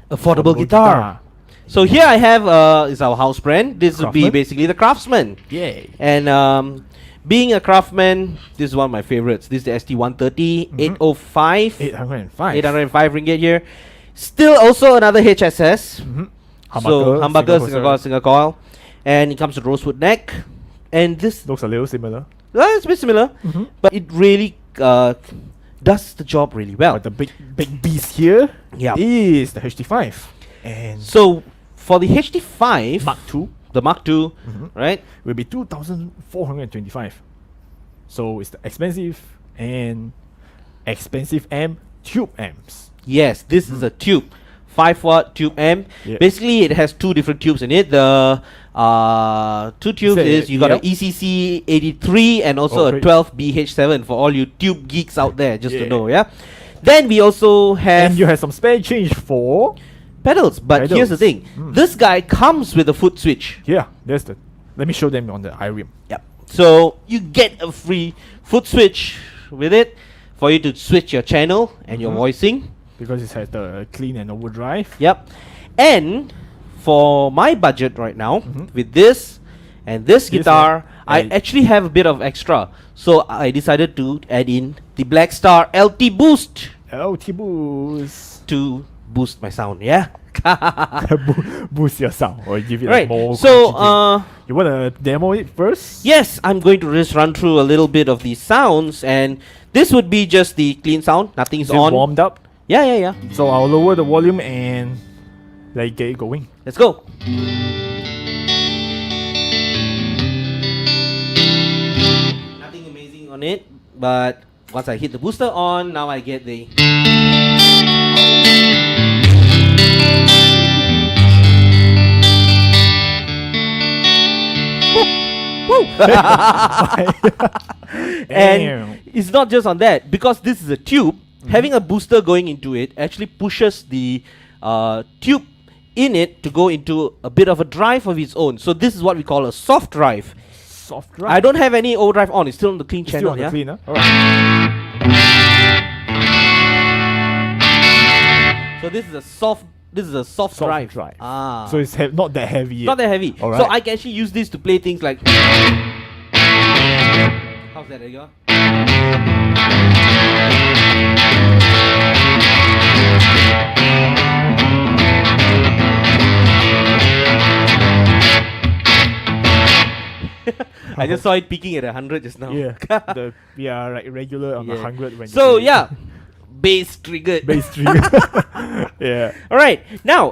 Affordable guitar. So here I have is our house brand. This would be Craftsman? basically the Craftsman. Yay. And being a Craftsman, this is one of my favorites. This is the ST130 805 805. 805 ringgit here. Still also another HSS. Mhm. So humbucker, single single coil, coil. single coil, and it comes with rosewood neck. And this, Looks a little similar. well, it's a bit similar, Mhm. but it really does the job really well. But the big beast here Yeah. is the HD5 and So for the HD5, Mark II the Mark II, Mhm. right? will be 2,425. So it's the expensive amp tube amps. Yes, this is a tube, 5-watt tube amp. Yeah. Basically, it has two different tubes in it. The two tubes Say, is you got yep. a ECC 83 and also Oh, a great. 12BH7 for all you tube geeks out there, just to Yeah. know, yeah. Then we also have And you have some spare change for pedals, but here's the pedals. thing: this guy comes with a foot switch. yeah. That's the. Let me show them on the iRim. Yep. So you get a free foot switch with it for you to switch your channel and your Mhm. voicing. Because it has the clean and overdrive. Yep. And for my budget right now, Mhm. with this and this This guitar, one, I and- actually have a bit of extra. So I decided to add in the Black Star LT Boost LT boost. to boost my sound. Yeah. Boost your sound or give it Right. like more. So quantity. You wanna demo it first? yes, I'm going to just run through a little bit of these sounds, and this would be just the clean sound. Nothing's Is it on. warmed up? Yeah. So I'll lower the volume and like get it going. Let's go. Nothing amazing on it, but once I hit the booster on, now I get the. And Damn. it's not just on that, because this is a tube. having a booster going into it actually pushes the tube in it to go into a bit of a drive of its own. So this is what we call a soft drive. Soft drive. I don't have any overdrive on. It's still on the clean It's channel. still on the Yeah. clean, huh? Alright. So this is a soft. This is a soft drive. Ah. So it's not that heavy. Not that heavy. Alright. So I can actually use this to play things like. How's that? There you go. I just saw it peaking at 100 just now. Yeah. Like regular on 100 when So you play. yeah, bass triggered. Bass trigger. Yeah. All right, now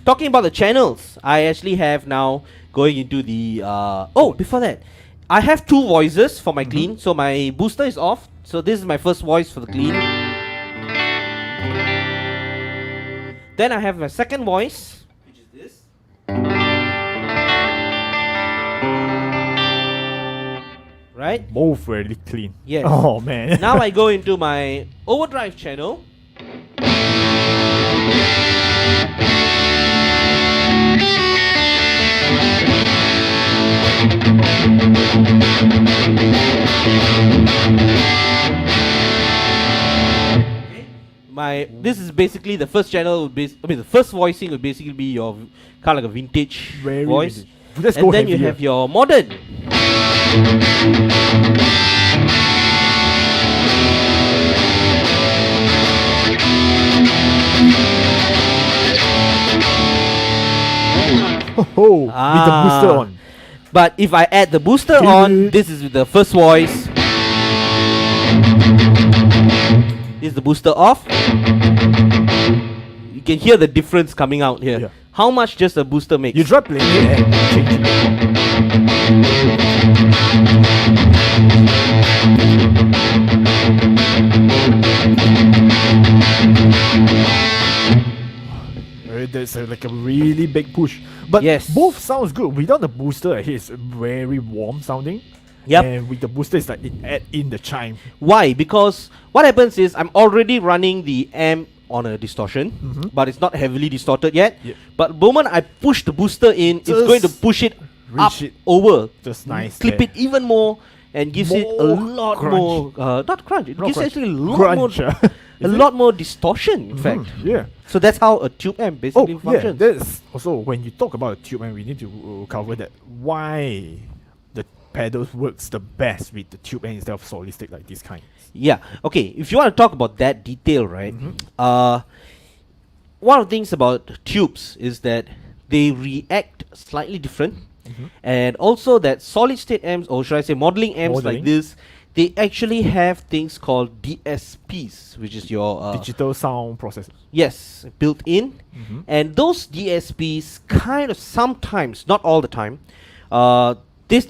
talking about the channels, I actually have now going into the before that, I have two voices for my clean. So my booster is off. So this is my first voice for the clean. Then I have my second voice, which is this. Right? Both very clean. Yes. Oh man. Now I go into my overdrive channel. This is basically the first channel. The first voicing would basically be your kind of like a vintage Very voice. vintage. Let's And go then you heavier. have your modern. With the booster on. But if I add the booster on, this is the first voice. This is the booster off. You can hear the difference coming out here. Yeah. How much just a booster makes? You try playing it and change it. There's like a really big push. But Yes. both sounds good. Without the booster, I hear it's very warm sounding. Yep. And with the booster, it's like it add in the chime. Why? Because what happens is I'm already running the amp on a distortion, but it's not heavily distorted yet. Yeah. But the moment I push the booster in, it's Just going to push it up reach it. over, Just nice. clip there. it even more, and gives it a More lot crunch. more. Not crunch. It Not gives crunch. actually a lot Crunch, more, ah. a Is it? lot more distortion. In fact, Yeah. so that's how a tube amp Oh, basically yeah. functions. That's also when you talk about a tube, and we need to cover that. Why the pedals works the best with the tube amp instead of solid state like this kind. Yeah. Okay. If you want to talk about that detail, right? One of the things about tubes is that they react slightly different, and also that solid state amps, or should I say modeling amps like Modeling. this, they actually have things called DSPs, which is your Digital sound processor. yes, built in, and those DSPs kind of sometimes, not all the time,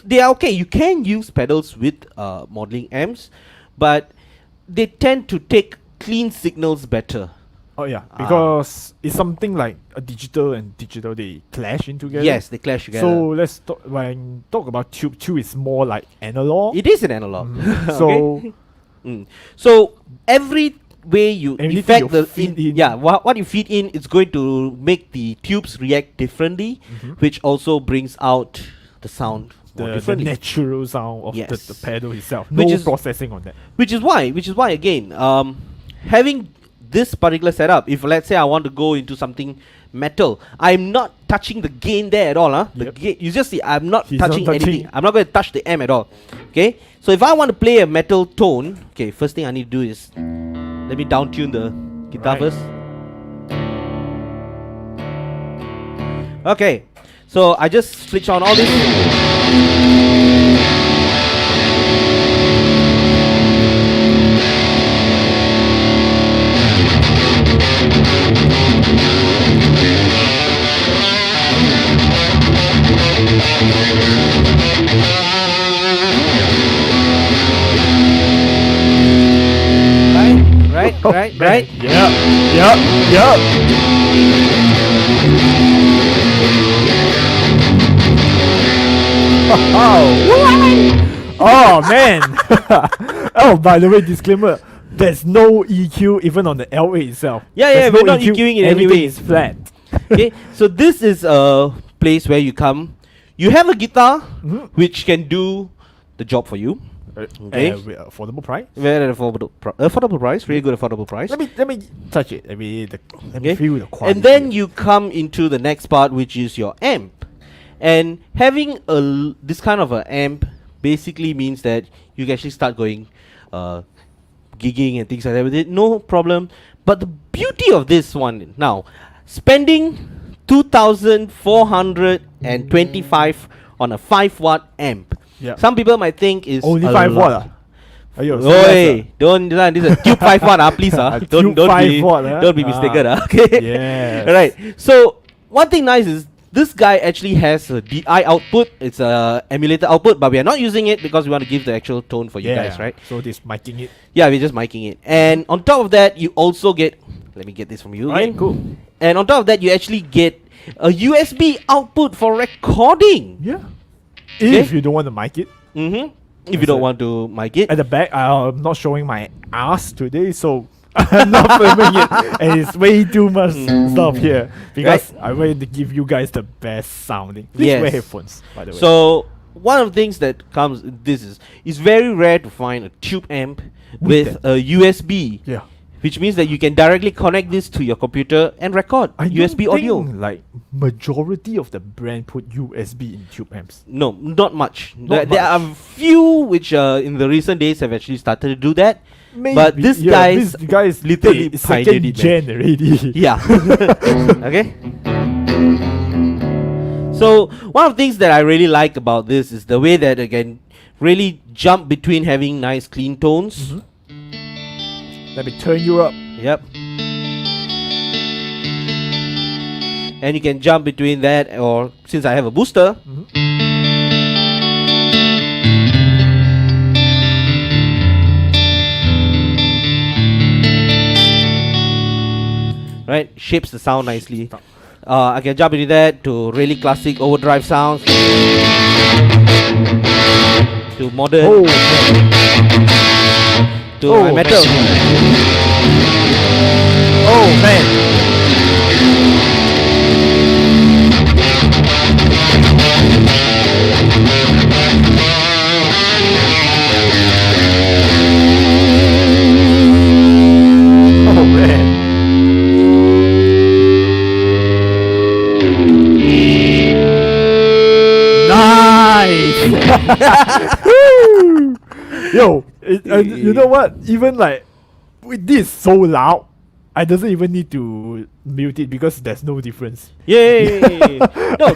they are okay. You can use pedals with modeling amps, but they tend to take clean signals better. Oh yeah, because it's something like a digital and digital, they clash in together. Yes, they clash together. So let's talk, when talk about tube is more like analog. It is an analog. So So every way you Everything effect you the feed in. what you feed in is going to make the tubes react differently, which also brings out the sound more the differently. natural sound of Yes. the pedal itself. Which No is- processing on that. Which is why again, having this particular setup, if let's say I want to go into something metal, I'm not touching the gain there at all. The Yep. gain, you just see, I'm not He's not touching touching. anything. I'm not going to touch the amp at all. Okay, so if I want to play a metal tone, okay, first thing I need to do is let me down tune the guitar Right. first. Okay, so I just switch on all this. Right. Yeah. Oh man. Oh, by the way, disclaimer. there's no EQ even on the L8 itself. Yeah, There's we're no not EQing it everything anyway. is flat. Okay, so this is a place where you come. You have a guitar Mhm. which can do the job for you. Okay. With affordable price. Very affordable price, really good affordable price. Let me touch it. Let me Okay. feel the quality. And then you come into the next part, which is your amp. And having this kind of an amp basically means that you can actually start going gigging and things like that with it, no problem. But the beauty of this one now, spending 2,425 on a 5-watt amp. Yeah. Some people might think is Only a 5 lot. watt. Ayo, Oi, don't this is a Tube 5 watt, please Tube 5 watt, don't be mistaken, okay. Yes. Right. So one thing nice is this guy actually has a DI output. It's a emulator output, but we are not using it because we want to give the actual tone for you guys, right? So this miking it. Yeah, we're just miking it. And on top of that, you also get, let me get this from you Right, again. cool. And on top of that, you actually get a USB output for recording. Yeah. Okay. If you don't want to mic it. Mm-hmm. If you don't want to mic it. At the back, I'm not showing my ass today, so I'm not filming it. And it's way too much stuff here. Because I want to give you guys the best sounding. Please Yes. wear headphones, by the way. So one of the things that comes, this is, it's very rare to find a tube amp with a USB. yeah. Which means that you can directly connect this to your computer and record I USB don't audio. think, like, majority of the brand put USB in tube amps. No, not much. Not There are much. few which in the recent days have actually started to do that. Maybe, But this this guy's literally pioneered second it, man. gen already. Yeah. Okay. So one of the things that I really like about this is the way that again really jump between having nice clean tones. Mhm. Let me turn you up. Yep. And you can jump between that, or since I have a booster, right, shapes the sound nicely. I can jump into that to really classic overdrive sounds, to modern, Oh, to Oh, my metal. oh man. Oh man. Nice. Woo! Yo, you know what? Even like with this so loud, I doesn't even need to mute it because there's no difference. Yay! No,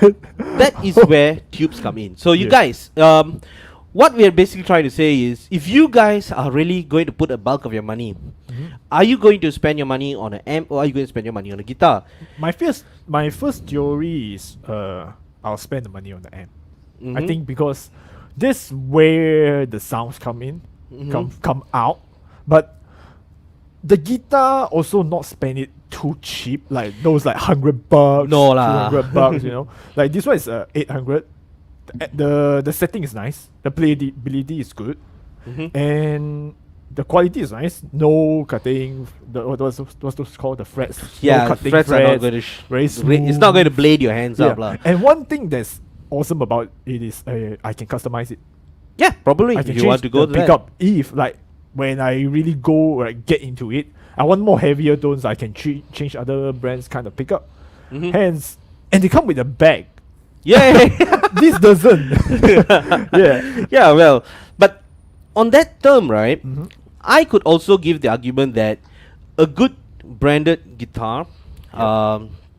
that is where tubes come in. So you Yeah. guys, what we are basically trying to say is, if you guys are really going to put a bulk of your money, are you going to spend your money on an amp or are you going to spend your money on a guitar? My first theory is I'll spend the money on the amp. I Mhm. think because this where the sounds come in, come out. But the guitar also not spend it too cheap, like those like $100, No lah. $200, you know. Like this one is 800. The setting is nice. The playability is good, Mhm. and the quality is nice. No cutting. What's those called? The frets. Yeah, no cutting frets are not going to. very It's smooth. not going to blade your hands up, lah. And one thing that's awesome about it is I can customize it. Yeah, probably. I If can you change want to go the to that. pickup. If like when I really go like get into it, I want more heavier tones. I can change other brands kind of pickup. Mhm. Hence, and they come with a bag. Yeah. This doesn't. Yeah. Yeah, well, but on that term, right, Mhm. I could also give the argument that a good branded guitar,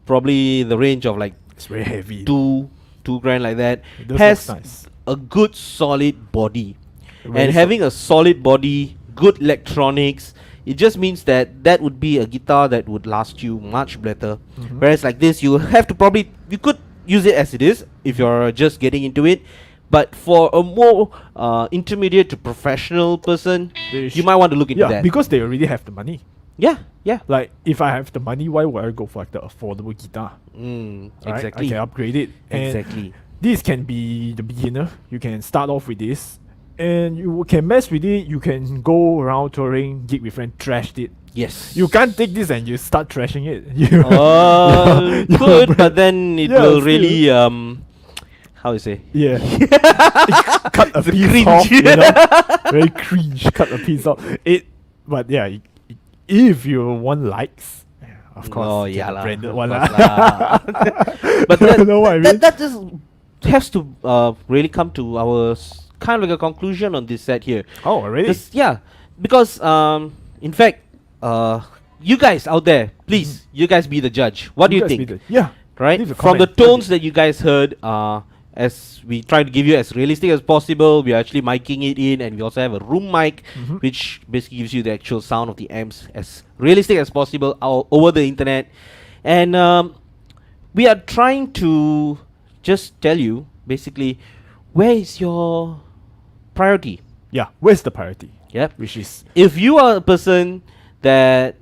probably the range of like It's very heavy. two grand like that, It does has look nice. a good solid body. Very And having a solid body, good electronics, it just means that that would be a guitar that would last you much better. Mhm. Whereas like this, you have to probably, you could use it as it is if you're just getting into it. But for a more intermediate to professional person, They you might want to look into yeah, that. because they already have the money. Yeah, yeah. Like if I have the money, why would I go for like the affordable guitar? Mm, Right? exactly. I can upgrade it. And Exactly. this can be the beginner. You can start off with this, and you can mess with it. You can go around touring, gig with friends, trash it. Yes. You can't take this and you start trashing it. Could, but then it will still. really how you say? Yeah. Cut a piece cringe. off, very cringe. Cut a piece off. But yeah, if you want likes, of course, Oh get yeah the lah. branded of one course lah. lah. But You know what I mean? that just has to really come to our kind of like a conclusion on this set here. Oh, really? Because in fact, you guys out there, please, you guys be the judge. What do you think? Yeah. Right? Leave a From the comment. tones that you guys heard, as we try to give you as realistic as possible, we are actually miking it in, and we also have a room mic, which basically gives you the actual sound of the amps as realistic as possible over the internet. And we are trying to just tell you, basically, where is your priority? Yeah. Where's the priority? Yep. Which is If you are a person that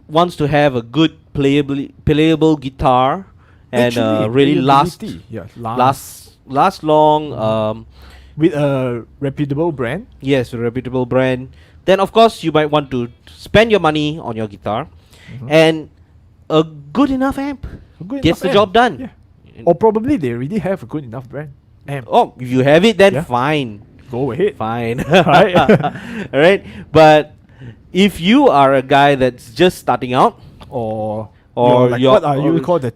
wants to have a good playable guitar and actually really last playability. Yeah. last long, With a reputable brand. yes, a reputable brand, then of course you might want to spend your money on your guitar, and a good enough amp Good gets enough the job amp. done. Yeah. Or probably they already have a good enough brand. Amp. Oh, if you have it, then Yeah. fine. Go ahead. Fine. Right. Alright. But if you are a guy that's just starting out, Or Or like, your- what are you or- called, the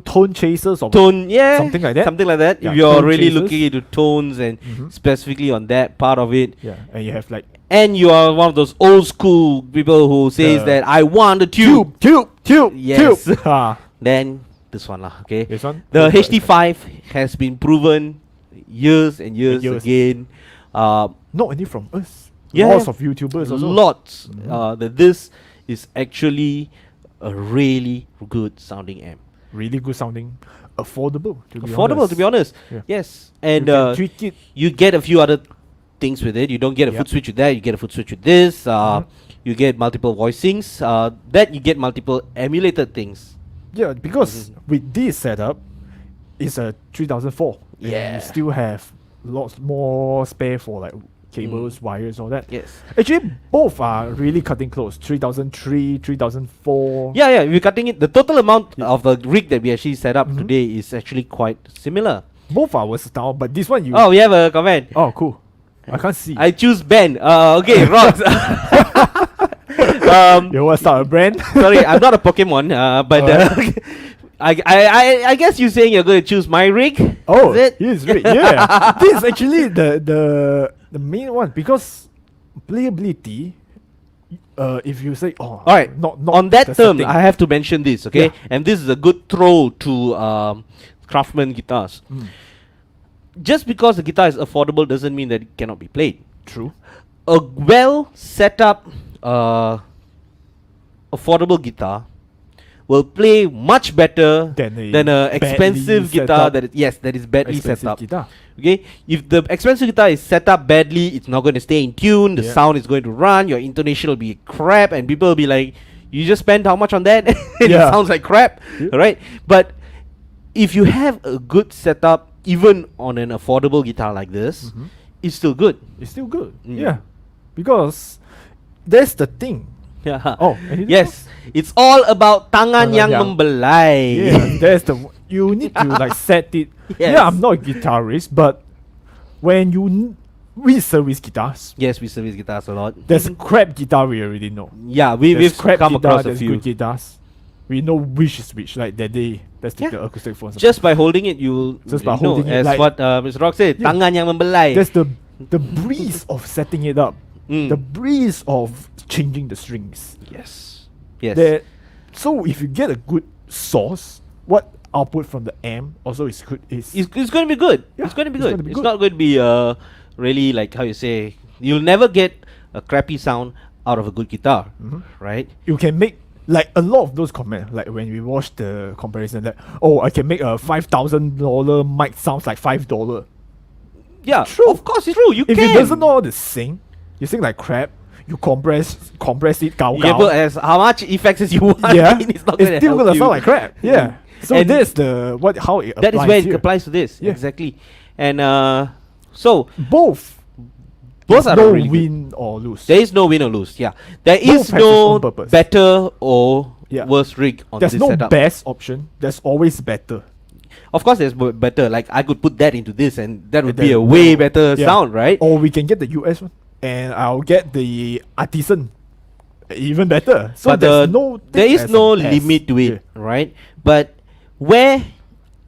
tone chasers or tone, yeah, something like that? Something like that. Yeah, If you're tone really chasers. looking into tones and specifically on that part of it, Yeah, and you have like and you are one of those old school people who says The that I want a tube, tube. Yes. Ah, then this one lah, okay. this one. The HD5 has been proven years and years Years. again. Not only from us. Yeah, Lots yeah. of YouTubers also. Lots. That this is actually a really good sounding amp. Really good sounding. Affordable, to be Affordable, honest. to be honest. Yeah. Yes, and you can tweak it. you get a few other things with it. You don't get a Yep. foot switch with that. You get a foot switch with this. You get multiple voicings. That you get multiple emulated things. Yeah, because with this setup, it's a 3004. and Yeah. you still have lots more spare for like cables, wires, all that. Yes. Actually, both are really cutting close. 3003, 3004. Yeah. We're cutting it. The total amount Yeah. of the rig that we actually set up today is actually quite similar. Both are versatile, but this one you. Oh, we have a comment. Oh, cool. I can't see. I choose Ben. Okay, Rods. You want to start a brand? Sorry, I'm not a Pokemon. But I guess you're saying you're going to choose my rig. Oh, is it? here's great. Yeah, this is actually the main one because playability. If you say, oh, All right. not On that the term, setting. I have to mention this, okay? Yeah. And this is a good throw to Craftsman guitars. Just because the guitar is affordable doesn't mean that it cannot be played. True. A well set up affordable guitar will play much better Than a than a badly expensive set guitar up- that is badly set Expensive up. guitar. Okay, if the expensive guitar is set up badly, it's not going to stay in tune. The Yeah. sound is going to run. Your intonation will be crap, and people will be like, "You just spent how much on that?" And it Yeah. sounds like crap, Yeah. right? But if you have a good setup, even on an affordable guitar like this, it's still good. It's still good. Mm. Yeah, because that's the thing. Yeah. Oh, anything yes, it's all about tangan Tangan yang yang- membelai. Yeah, that's the. You need to like set it. Yes. Yeah, I'm not a guitarist, but when we service guitars, Yes, we service guitars a lot. there's crap guitar we already know. Yeah, There's we've crap come guitar, across a there's few. good guitars. We know which is which. Like that day, let's take Yeah. the acoustic phones. Just by holding it, you'll Just by you know, holding it, as like- what Mr. Rock said, Yeah. tangan yang membelai. there's the breeze of setting it up, Mm. the breeze of changing the strings. Yes. Yes. That so if you get a good source, what output from the amp also is good. It's going to be good. Yeah, It's going to be it's good. gonna be It's good. not going to be really like how you say. You'll never get a crappy sound out of a good guitar, right? You can make like a lot of those comments. Like when we watch the comparison, that I can make a $5,000 mic sounds like $5. Yeah, True. of course it's true. You If can. it doesn't know how to sing, you sing like crap. You compress it, gao You can put gao. as how much effects as you want. Yeah, it's not it's gonna still help gonna you. sound like crap. Yeah. So And that's how it That is applies where it here. applies to this. Yeah. Exactly. And so Both Both There's are no really good. win or lose. There is no win or lose. Yeah, there Both is has its no own purpose. better or Yeah. worse rig on There's this no setup. best option. There's always better. Of course, there's better. Like I could put that into this, and that would And be a then- way better Yeah. sound, right? Or we can get the US one, and I'll get the artisan. Even better. So But there's no. there thing is as no a best. limit to it, Yeah. right? But where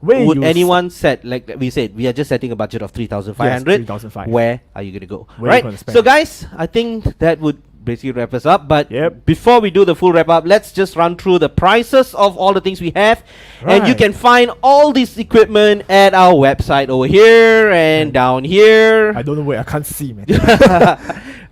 Where would you anyone set? Like we said, we are just setting a budget of 3,500. 3,500. Where are you gonna go? Where you right. gonna spend? So guys, I think that would basically wrap us up. But Yep. before we do the full wrap up, let's just run through the prices of all the things we have, and you Right. can find all this equipment at our website over here and down here. I don't know where. I can't see, man.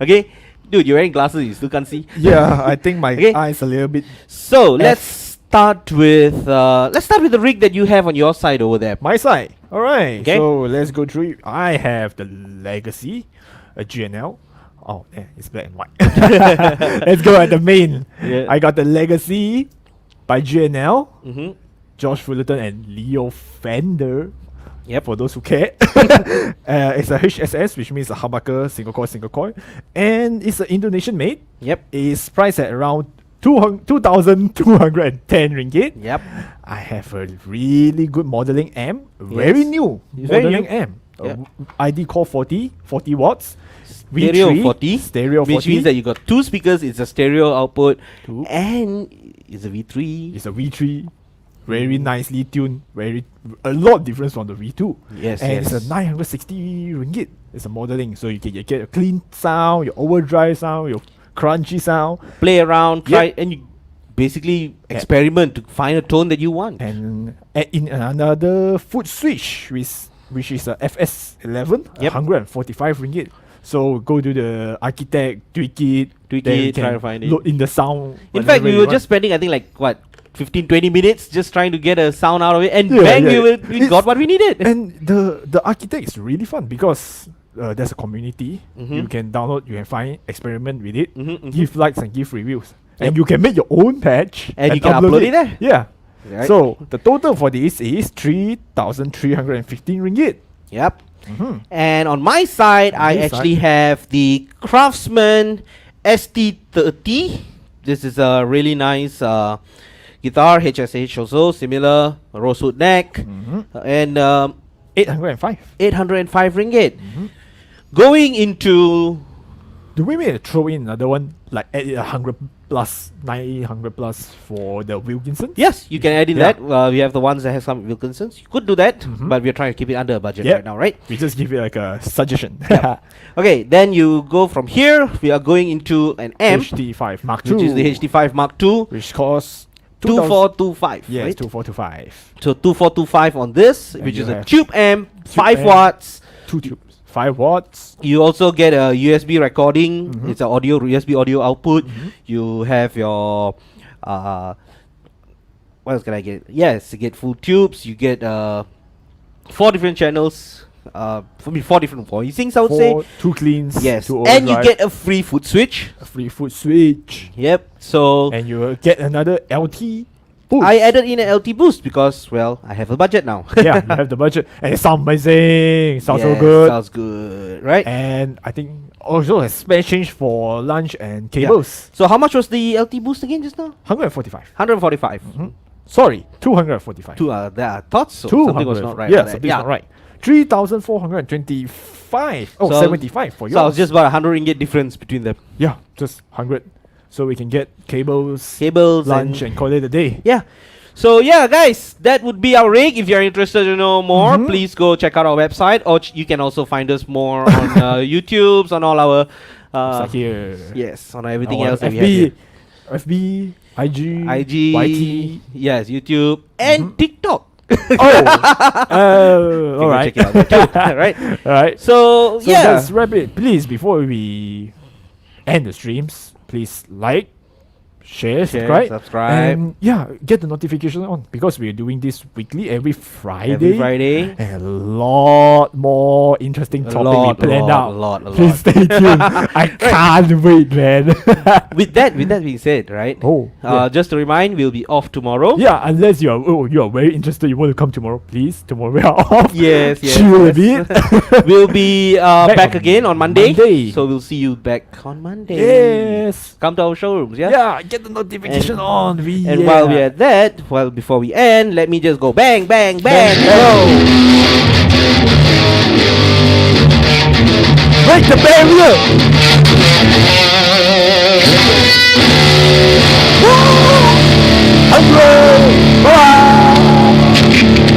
Okay, dude, you're wearing glasses. You still can't see. Yeah, I think my Okay. eyes a little bit. So let's start with the rig that you have on your side over there. My side. All right. Okay. So let's go through it. I have the Legacy, a GNL. Oh, yeah, it's black and white. Let's go at the main. Yeah. I got the Legacy by GNL, Mm-hmm. Josh Fullerton and Leo Fender. Yep. For those who care. It's a HSS, which means a humbucker, single coil. And it's an Indonesian made. Yep. It's priced at around 2,210 ringgit. Yep. I have a really good modeling amp, very Yes. new It's very modeling new. amp. Yeah. ID core 40 watts. Stereo V3, 40, stereo which 40. means that you got two speakers. It's a stereo output, Two. and it's a V3. It's a V3, very nicely tuned, a lot difference from the V2. Yes, And yes. it's a 960 ringgit. It's a modeling, so you get a clean sound, your overdrive sound, your crunchy sound, Play around, try, Yep. and you basically Yeah. experiment to find a tone that you want. and add in another foot switch, which is a FS11, Yep. 145 ringgit. So go to the architect, tweak it, then you try can to find it. load in the sound. In fact, whenever we you were want. just spending, I think, like what, 15-20 minutes just trying to get a sound out of it, and Yeah, bang, yeah. we It's- got what we needed. And the architect is really fun because there's a community. Mhm. You can download, you can find, experiment with it, Mhm, mhm. give likes and give reviews. Yep. And you can make your own patch. And you can upload it there. Yeah. Right? So the total for this is 3,315 ringgit. Yep. Mm-hmm. And on my side, On I this actually side. have the Craftsman ST30. This is a really nice guitar, HSH also, similar, rosewood neck, Mm-hmm. and 805. 805 ringgit. Mm-hmm. Going into, Do we maybe throw in another one like add it 100 plus, 900 plus for the Wilkinson? yes, you can add in Yeah. that. We have the ones that have some Wilkinsons. You could do that, Mhm. but we're trying to keep it under budget Yep. right now, right? We just give it like a suggestion. Okay, then you go from here. We are going into an amp, HD5 Mark II, which is the Hd5 Mark II, which costs 2425. Yes, right? 2425. So 2425 on this, And which you is a have tube amp, 5 amp. watts. 2 tubes, 5 watts. You also get a USB recording. Mhm. It's a USB audio output. Mhm. You have your what else can I get? Yes, you get full tubes. You get 4 different channels. For me, 4 different voicings, I would say. 2 cleans. Yes, 2 and you overdrive, get a free foot switch. a free foot switch. Yep. So And you will get another LT boost. I added in an LT boost because, well, I have a budget now. Yeah, you have the budget. And it sounds amazing. Sounds so Yes, good. Sounds good, right? And I think also a spare change for lunch and cables. So how much was the LT boost again just now? 145. 145. Mhm. Sorry, 245. I thought so. Something was not right. Yeah, about that. something's not right. 3,425. Oh, So- 75 for yours. So it's just about 100 ringgit difference between the Yeah, just 100. So we can get cables, cables, lunch, and call it a day. yeah. So yeah, guys, that would be our rig. If you're interested to know more, Mhm. please go check out our website, or you can also find us more on YouTube's, on all our It's like here. yes, on everything Our else that we have here. FB, IG, IG, YT. yes, YouTube, and Mhm. TikTok. Oh, You all can right. check it out there too, right? All right. So, So yeah, let's wrap it. Please, before we end the streams, please like, share, subscribe. subscribe. And get the notification on, because we're doing this weekly every Friday. Every Friday. And a lot more interesting topic we planned out. A lot. Please stay tuned. I can't wait, man. With that being said, right? Just to remind, we'll be off tomorrow. Yeah, unless you are very interested, you want to come tomorrow, please. Tomorrow we are off. Yes. Chill a bit. We'll be back again on Monday. So we'll see you back on Monday. Yes. Come to our showrooms, yeah? Yeah, get the notification on. And while we're at that, before we end, let me just go bang, bang, bang, Bang, go! Break the barrier! Woo! Bye!